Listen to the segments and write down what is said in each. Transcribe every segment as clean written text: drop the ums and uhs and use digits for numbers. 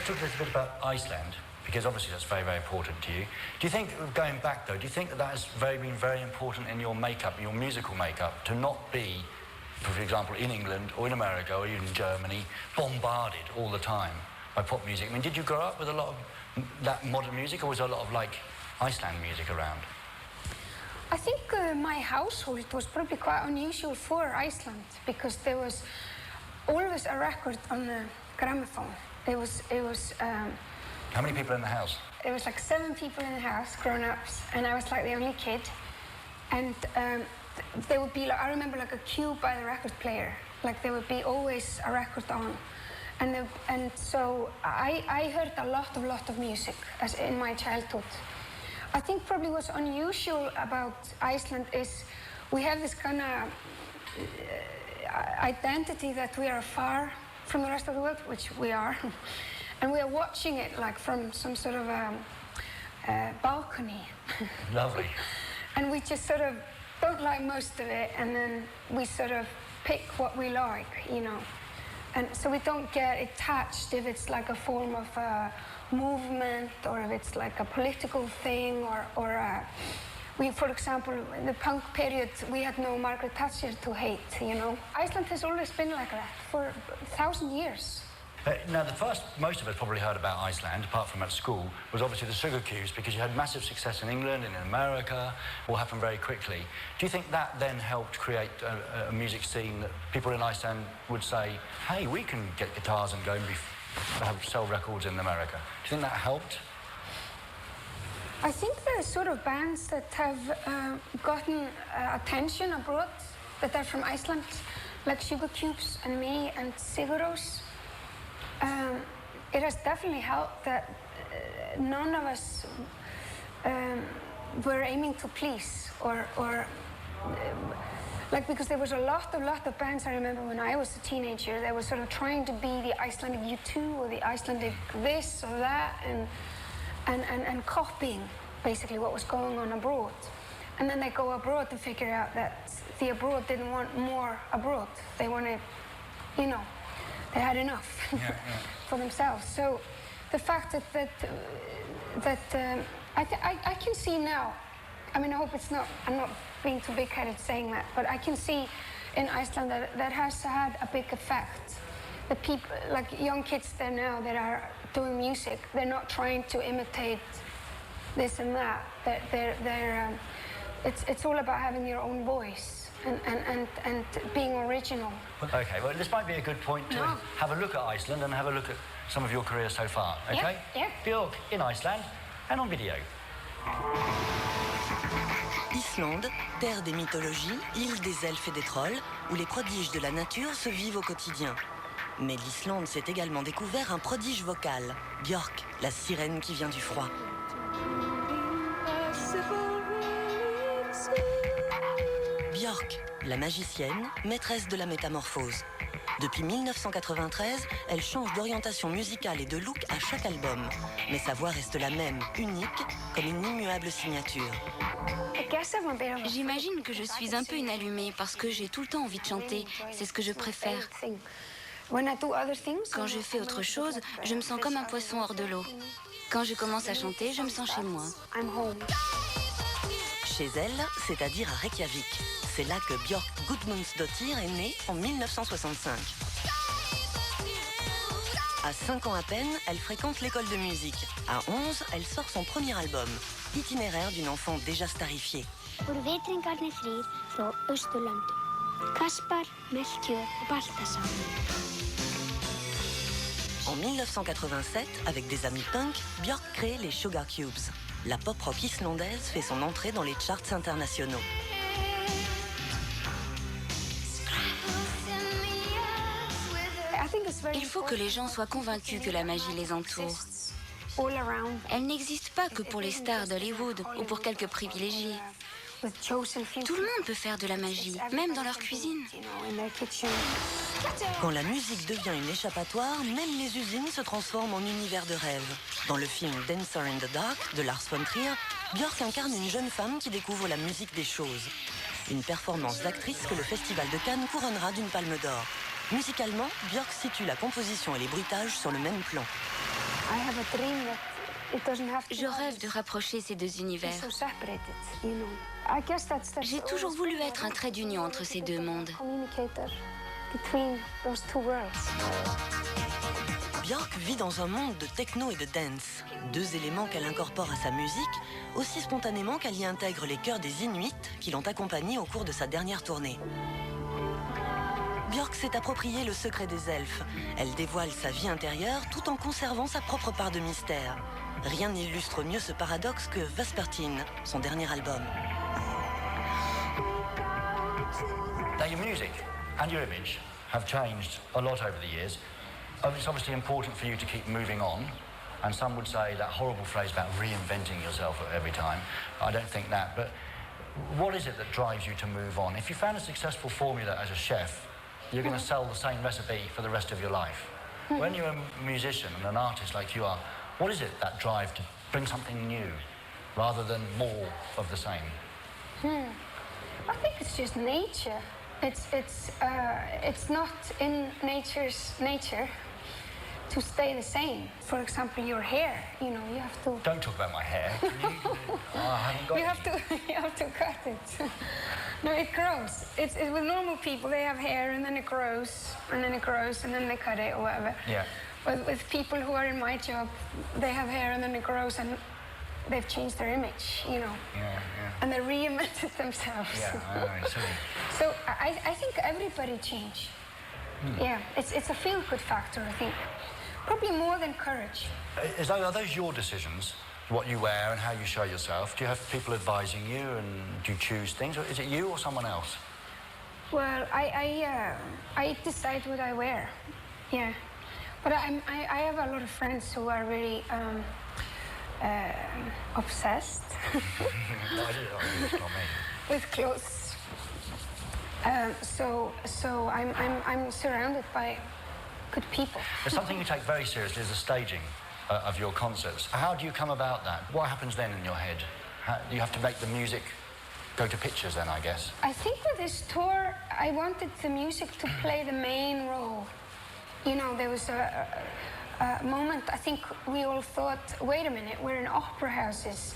talk a little bit about Iceland, because obviously that's very, very important to you. Do you think, going back though, do you think that that has been very important in your makeup, your musical makeup, to not be, for example, in England or in America or even Germany, bombarded all the time by pop music? I mean, did you grow up with a lot of that modern music, or was there a lot of, like, Iceland music around? I think my household was probably quite unusual for Iceland, because there was always a record on the gramophone. It was. How many people in the house? It was like 7 people in the house, grown-ups, and I was like the only kid. And there would be, like, I remember, like a queue by the record player. Like there would be always a record on, and so I heard a lot of music as in my childhood. I think probably what's unusual about Iceland is we have this kind of identity that we are far from the rest of the world, which we are, and we are watching it like from some sort of balcony. Lovely. And we just sort of don't like most of it, and then we sort of pick what we like, you know. And so we don't get attached if it's like a form of movement, or if it's like a political thing, or we, for example, in the punk period, we had no Margaret Thatcher to hate, you know. Iceland has always been like that for 1,000 years. Now, most of us probably heard about Iceland, apart from at school, was obviously the sugar cubes, because you had massive success in England and in America, all happened very quickly. Do you think that then helped create a music scene that people in Iceland would say, hey, we can get guitars and go and sell records in America? Do you think that helped? I think the sort of bands that have gotten attention abroad, that are from Iceland, like Sugar Cubes and me and Sigur Rós, it has definitely helped that none of us were aiming to please, or like, because there was a lot of bands. I remember when I was a teenager, they were sort of trying to be the Icelandic U2 or the Icelandic this or that, and copying basically what was going on abroad. And then they go abroad to figure out that the abroad didn't want more abroad. They wanted, you know, they had enough for themselves. So the fact that I can see now, I mean, I hope it's not, I'm not being too big-headed saying that, but I can see in Iceland that has had a big effect. The people, like young kids there now that are doing music, they're not trying to imitate this and that. It's all about having your own voice and being original. Okay, well, this might be a good point to have a look at Iceland and have a look at some of your career so far, okay? Yeah. Bjork in Iceland and on video. Islande, terre des mythologies, île des elfes et des trolls, où les prodiges de la nature se vivent au quotidien. Mais l'Islande s'est également découvert un prodige vocal, Bjork, la sirène qui vient du froid. Bjork, la magicienne, maîtresse de la métamorphose. Depuis 1993, elle change d'orientation musicale et de look à chaque album. Mais sa voix reste la même, unique, comme une immuable signature. J'imagine que je suis un peu une allumée parce que j'ai tout le temps envie de chanter. C'est ce que je préfère. Quand je fais autre chose, je me sens comme un poisson hors de l'eau. Quand je commence à chanter, je me sens chez moi. Chez elle, c'est-à-dire à Reykjavik. C'est là que Bjork Gudmundsdóttir est née en 1965. À 5 ans à peine, elle fréquente l'école de musique. À 11, elle sort son premier album, itinéraire d'une enfant déjà starifiée. Voru vitringarnir þrír frá Austurlöndum. Kaspar, Melchior og Baltasar. En 1987, avec des amis punk, Bjork crée les Sugar Cubes. La pop rock islandaise fait son entrée dans les charts internationaux. Il faut que les gens soient convaincus que la magie les entoure. Elle n'existe pas que pour les stars d'Hollywood ou pour quelques privilégiés. Tout le monde peut faire de la magie, même dans leur cuisine. Quand la musique devient une échappatoire, même les usines se transforment en univers de rêve. Dans le film Dancer in the Dark de Lars von Trier, Bjork incarne une jeune femme qui découvre la musique des choses. Une performance d'actrice que le Festival de Cannes couronnera d'une palme d'or. Musicalement, Bjork situe la composition et les bruitages sur le même plan. I have a dream that it doesn't have to. Je rêve de rapprocher ces deux univers. So separated, you know. I guess that's J'ai toujours voulu être un trait d'union entre ces deux mondes. Communicator between those two worlds. Bjork vit dans un monde de techno et de dance, deux éléments qu'elle incorpore à sa musique, aussi spontanément qu'elle y intègre les chœurs des Inuits qui l'ont accompagnée au cours de sa dernière tournée. Bjork s'est approprié le secret des elfes. Elle dévoile sa vie intérieure tout en conservant sa propre part de mystère. Rien n'illustre mieux ce paradoxe que Vespertine, son dernier album. Now, your music and your image have changed a lot over the years. It's obviously important for you to keep moving on, and some would say that horrible phrase about reinventing yourself every time. I don't think that, but what is it that drives you to move on? If you found a successful formula as a chef, you're going to sell the same recipe for the rest of your life. When you're a musician and an artist like you are, what is it that drive to bring something new rather than more of the same? I think it's just nature. It's not in nature's nature to stay the same. For example, your hair, you know, you have to... Don't talk about my hair. I haven't got you have to cut it. No, it grows. It's with normal people, they have hair and then it grows, and then it grows, and then they cut it or whatever. Yeah. But with people who are in my job, they have hair and then it grows, and they've changed their image, you know. Yeah. And they reinvented themselves. Yeah, I know, silly. So I think everybody changed. Yeah, it's a feel-good factor, I think. Probably more than courage. Are those your decisions, what you wear and how you show yourself? Do you have people advising you, and do you choose things, or is it you or someone else? Well, I decide what I wear, yeah. But I have a lot of friends who are really obsessed No, I did it's not me. with clothes. So I'm surrounded by good people. There's something you take very seriously is the staging of your concerts. How do you come about that? What happens then in your head? Do you have to make the music go to pictures then, I guess? I think with this tour, I wanted the music to play the main role. You know, there was a moment, I think we all thought, wait a minute, we're in opera houses.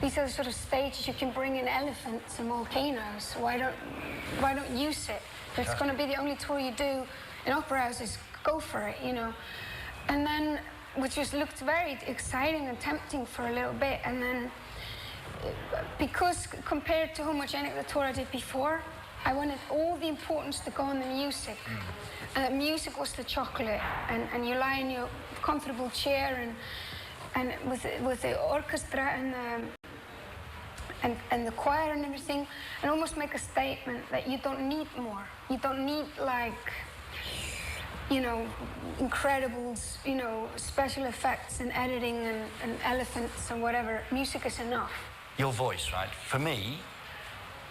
These are the sort of stages you can bring in elephants and volcanoes. Why don't use it? If it's going to be the only tour you do in opera houses, go for it, you know. And then, which just looked very exciting and tempting for a little bit, and then, because compared to how much any of the tour I did before, I wanted all the importance to go on the music. And the music was the chocolate, and you lie in your comfortable chair, and with the orchestra and the choir and everything, and almost make a statement that you don't need more. You don't need, like, you know, incredibles, you know, special effects and editing and elephants and whatever. Music is enough. Your voice, right? For me,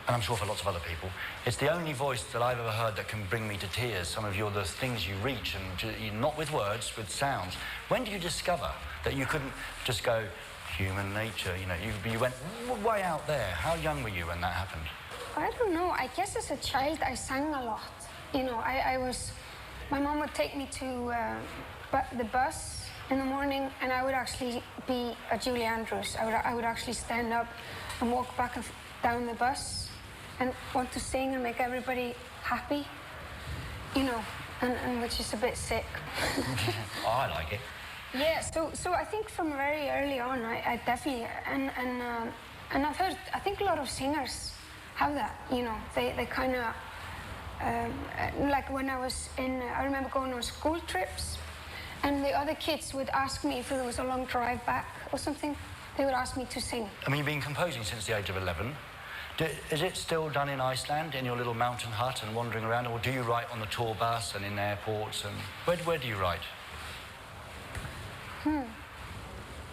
and I'm sure for lots of other people, it's the only voice that I've ever heard that can bring me to tears. Some of the things you reach, and not with words, with sounds. When did you discover that you couldn't just go, human nature, you know, you went way out there? How young were you when that happened? I don't know. I guess as a child I sang a lot. You know, my mom would take me to the bus in the morning, and I would actually be a Julie Andrews. I would actually stand up and walk back and down the bus and want to sing and make everybody happy, you know, and which is a bit sick. Oh, I like it. Yeah, so I think from very early on, I definitely, and I've heard, I think a lot of singers have that, you know, they kind of, like when I was I remember going on school trips, and the other kids would ask me if there was a long drive back or something, they would ask me to sing. I mean, you've been composing since the age of 11. Is it still done in Iceland, in your little mountain hut and wandering around, or do you write on the tour bus and in airports? And where do you write?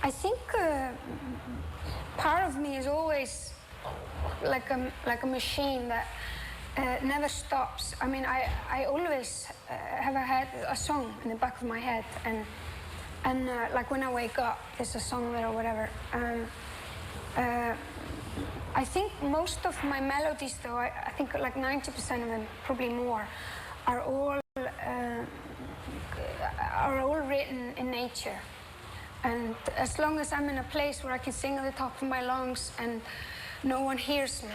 I think part of me is always like a machine that never stops. I mean, I always have had a song in the back of my head, and like when I wake up, there's a song there or whatever. I think most of my melodies, though, I think like 90% of them, probably more, are all written in nature. And as long as I'm in a place where I can sing at the top of my lungs and no one hears me,